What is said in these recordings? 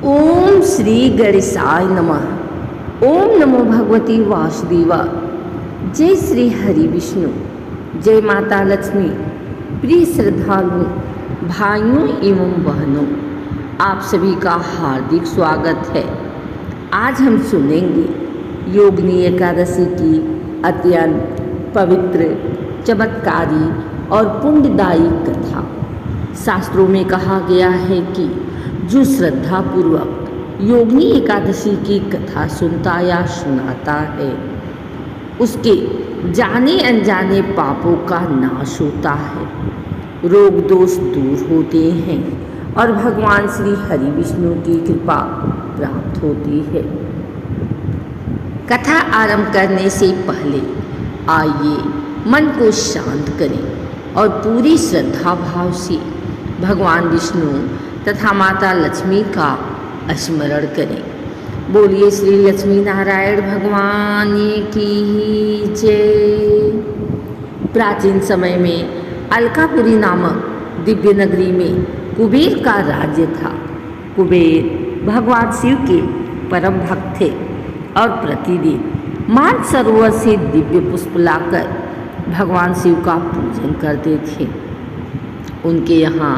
ओम श्री गणेशाय नमः। ओम नमो भगवती वासुदेवा। जय श्री हरि विष्णु। जय माता लक्ष्मी। प्रिय श्रद्धालुओं, भाइयों एवं बहनों, आप सभी का हार्दिक स्वागत है। आज हम सुनेंगे योगिनी एकादशी की अत्यंत पवित्र, चमत्कारी और पुण्यदायी कथा। शास्त्रों में कहा गया है कि जो श्रद्धापूर्वक योगिनी एकादशी की कथा सुनता या सुनाता है, उसके जाने अनजाने पापों का नाश होता है, रोग दोष दूर होते हैं और भगवान श्री हरि विष्णु की कृपा प्राप्त होती है। कथा आरंभ करने से पहले आइए मन को शांत करें और पूरी श्रद्धा भाव से भगवान विष्णु तथा माता लक्ष्मी का स्मरण करें। बोलिए श्री लक्ष्मी नारायण भगवान की जय। प्राचीन समय में अलकापुरी नामक दिव्य नगरी में कुबेर का राज्य था। कुबेर भगवान शिव के परम भक्त थे और प्रतिदिन मानसरोवर से दिव्य पुष्प लाकर भगवान शिव का पूजन करते थे। उनके यहाँ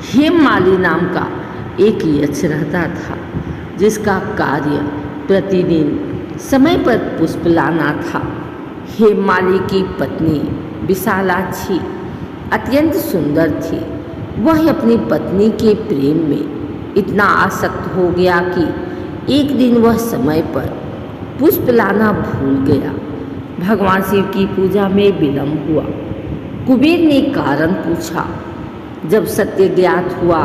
हेममाली नाम का एक यक्ष रहता था, जिसका कार्य प्रतिदिन समय पर पुष्प लाना था। हेममाली की पत्नी विशालाक्षी अत्यंत सुंदर थी। वह अपनी पत्नी के प्रेम में इतना आसक्त हो गया कि एक दिन वह समय पर पुष्प लाना भूल गया। भगवान शिव की पूजा में विलंब हुआ। कुबेर ने कारण पूछा। जब सत्य ज्ञात हुआ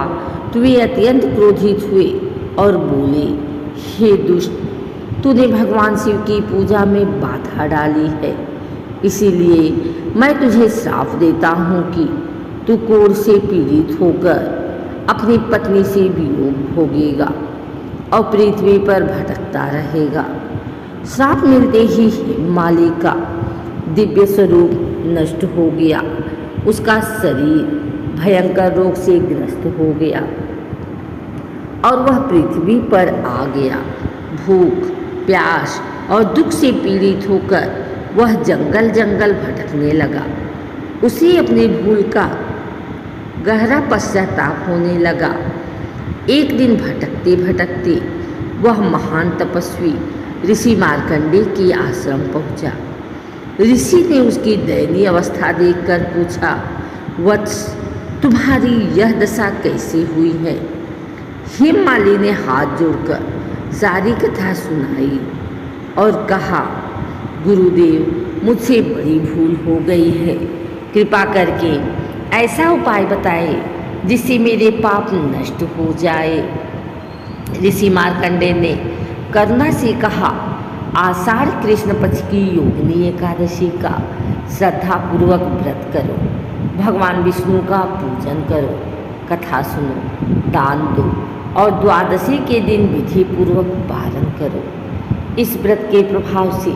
तो वे अत्यंत क्रोधित हुए और बोले, हे दुष्ट, तूने भगवान शिव की पूजा में बाधा डाली है, इसीलिए मैं तुझे श्राप देता हूँ कि तू कोढ़ से पीड़ित होकर अपनी पत्नी से वियोग भोगेगा और पृथ्वी पर भटकता रहेगा। श्राप मिलते ही हेममाली का दिव्य स्वरूप नष्ट हो गया। उसका शरीर भयंकर रोग से ग्रस्त हो गया और वह पृथ्वी पर आ गया। भूख, प्यास और दुख से पीड़ित होकर वह जंगल जंगल भटकने लगा। उसे अपनी भूल का गहरा पश्चाताप होने लगा। एक दिन भटकते भटकते वह महान तपस्वी ऋषि मार्कंडेय के आश्रम पहुंचा। ऋषि ने उसकी दयनीय अवस्था देखकर पूछा, वत्स, तुम्हारी यह दशा कैसे हुई है? हेममाली ने हाथ जोड़कर सारी कथा सुनाई और कहा, गुरुदेव, मुझसे बड़ी भूल हो गई है। कृपा करके ऐसा उपाय बताएं जिससे मेरे पाप नष्ट हो जाए। ऋषि मार्कंडेय ने करुणा से कहा, आषाढ़ कृष्ण पक्ष की योगिनी एकादशी का श्रद्धापूर्वक व्रत करो, भगवान विष्णु का पूजन करो, कथा सुनो, दान दो और द्वादशी के दिन विधि पूर्वक पारण करो। इस व्रत के प्रभाव से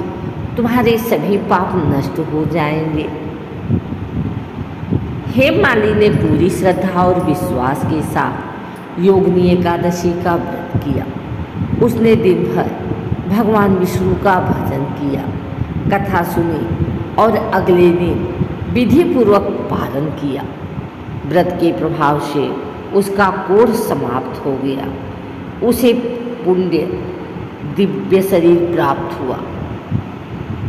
तुम्हारे सभी पाप नष्ट हो जाएंगे। हेममाली ने पूरी श्रद्धा और विश्वास के साथ योगिनी एकादशी का व्रत किया। उसने दिन भर भगवान विष्णु का भजन किया, कथा सुनी और अगले दिन विधि पूर्वक पारण किया। व्रत के प्रभाव से उसका कोढ़ समाप्त हो गया। उसे पुण्य दिव्य शरीर प्राप्त हुआ।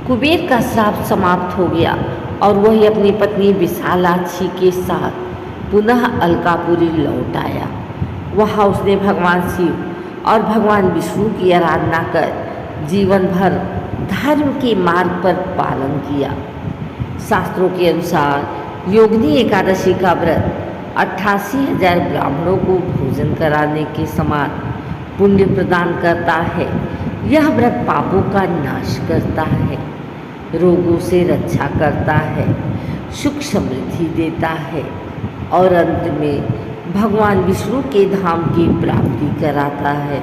कुबेर का श्राप समाप्त हो गया और वह अपनी पत्नी विशालाक्षी के साथ पुनः अलकापुरी लौट आया। वहाँ उसने भगवान शिव और भगवान विष्णु की आराधना कर जीवन भर धर्म के मार्ग पर पालन किया। शास्त्रों के अनुसार योगिनी एकादशी का व्रत 88,000 ब्राह्मणों को भोजन कराने के समान पुण्य प्रदान करता है। यह व्रत पापों का नाश करता है, रोगों से रक्षा करता है, सुख समृद्धि देता है और अंत में भगवान विष्णु के धाम की प्राप्ति कराता है।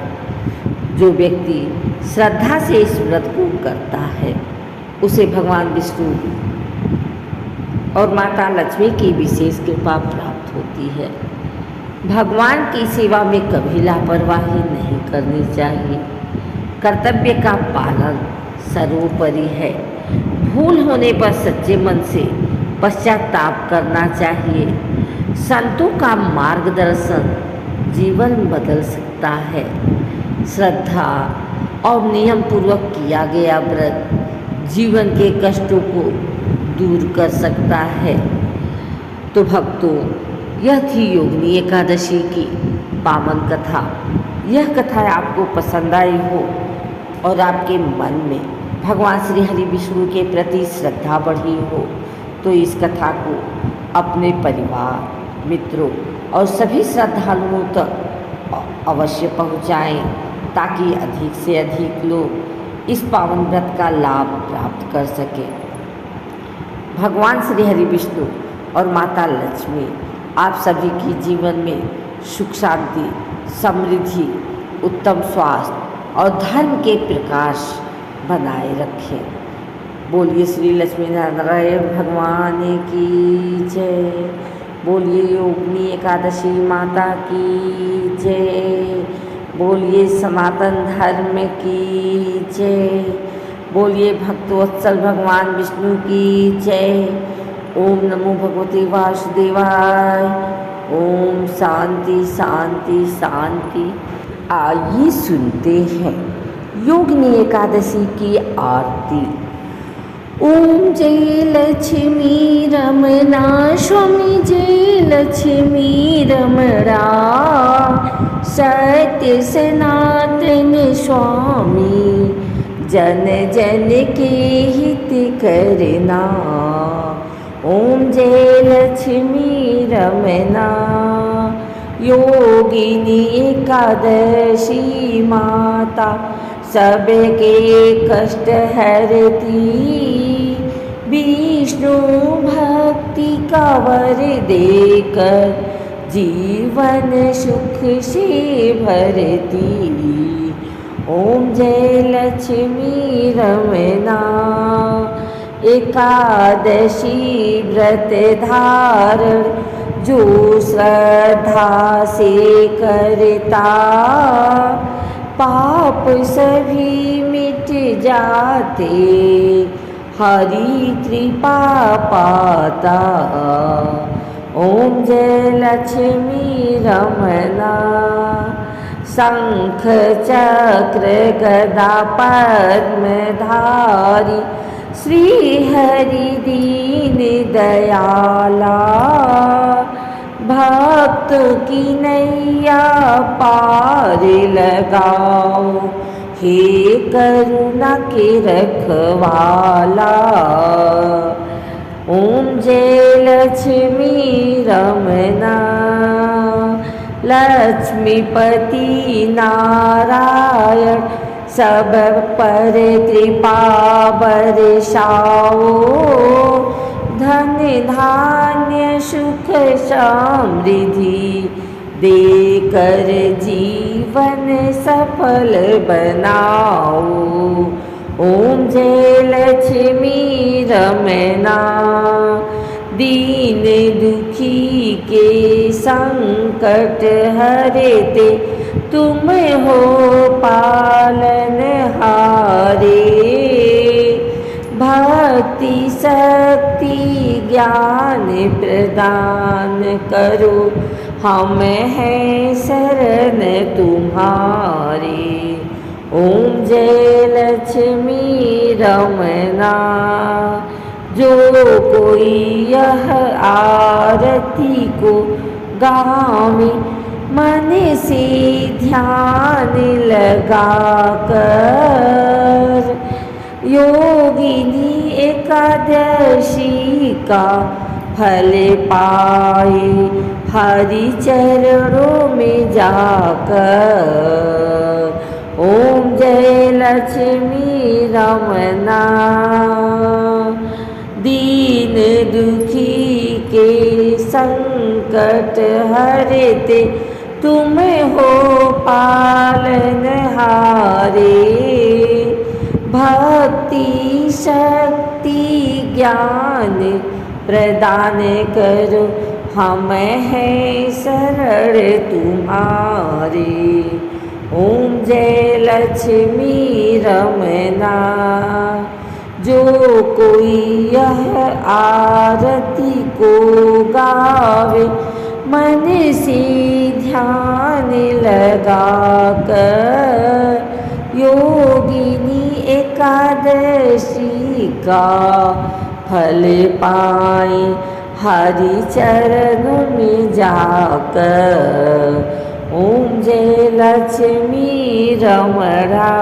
जो व्यक्ति श्रद्धा से इस व्रत को करता है, उसे भगवान विष्णु और माता लक्ष्मी की विशेष कृपा प्राप्त होती है। भगवान की सेवा में कभी लापरवाही नहीं करनी चाहिए। कर्तव्य का पालन सर्वोपरि है। भूल होने पर सच्चे मन से पश्चाताप करना चाहिए। संतों का मार्गदर्शन जीवन बदल सकता है। श्रद्धा और नियम पूर्वक किया गया व्रत जीवन के कष्टों को दूर कर सकता है। तो भक्तों, यह थी योगिनी एकादशी की पावन कथा। यह कथा आपको पसंद आई हो और आपके मन में भगवान श्री हरि विष्णु के प्रति श्रद्धा बढ़ी हो तो इस कथा को अपने परिवार, मित्रों और सभी श्रद्धालुओं तक अवश्य पहुँचाएँ ताकि अधिक से अधिक लोग इस पावन व्रत का लाभ प्राप्त कर सकें। भगवान श्री हरि विष्णु और माता लक्ष्मी आप सभी की जीवन में सुख शांति, समृद्धि, उत्तम स्वास्थ्य और धर्म के प्रकाश बनाए रखें। बोलिए श्री लक्ष्मी नारायण भगवान की जय। बोलिए योगिनी एकादशी माता की जय। बोलिए सनातन धर्म की जय। बोलिए भक्तवत्सल भगवान विष्णु की जय। ओम नमो भगवते वासुदेवाय। ओम शांति शांति शांति। आइए सुनते हैं योगिनी एकादशी की आरती। ओम जय लक्ष्मी रमणा स्वामी जय लक्ष्मी रमणा सत्य सनातन स्वामी जन जन के हित करना। ओम जय लक्ष्मी रमणा योगिनी एकादशी माता सबके कष्ट हरती। विष्णु भक्ति का वर देकर जीवन सुख से भरती। ओम जय लक्ष्मी रमणा एकादशी व्रत धारण जो श्रद्धा से करता पाप सभी मिट जाते हरि कृपा पाता। ओम जय लक्ष्मी रमणा शंख चक्र गदा पद्म धारी श्री हरि दीन दयाला भक्त की नैया पार लगाओ हे करुणा के रखवाला। ओम जय लक्ष्मी रमणा लक्ष्मीपति नारायण सब पर कृपा बरसाओ। धन धान्य सुख समृद्धि देकर जीवन सफल बनाओ। ओम जय लक्ष्मी रमणा दीन दुखी के संकट हरते तुम हो पालनहारे। भक्ति शक्ति ज्ञान प्रदान करो हम हैं शरण तुम्हारे। ओम जय लक्ष्मी रमणा जो कोई यह आरती को गावे मन से ध्यान लगाकर योगिनी एकादशी का फल पाए हरि चरणों में जाकर। ओम जय लक्ष्मी रमणा दीन दुखी के संकट हरते तुम हो पालनहारे। भक्ति शक्ति ज्ञान प्रदान करो हम हैं शरण तुम्हारे। ओम जय लक्ष्मी रमना। जो कोई यह आरती को गावे, मन से ध्यान लगाकर योगिनी एकादशी का फल पाए हरि चरण में जाकर। ओम जय लक्ष्मी रमणा।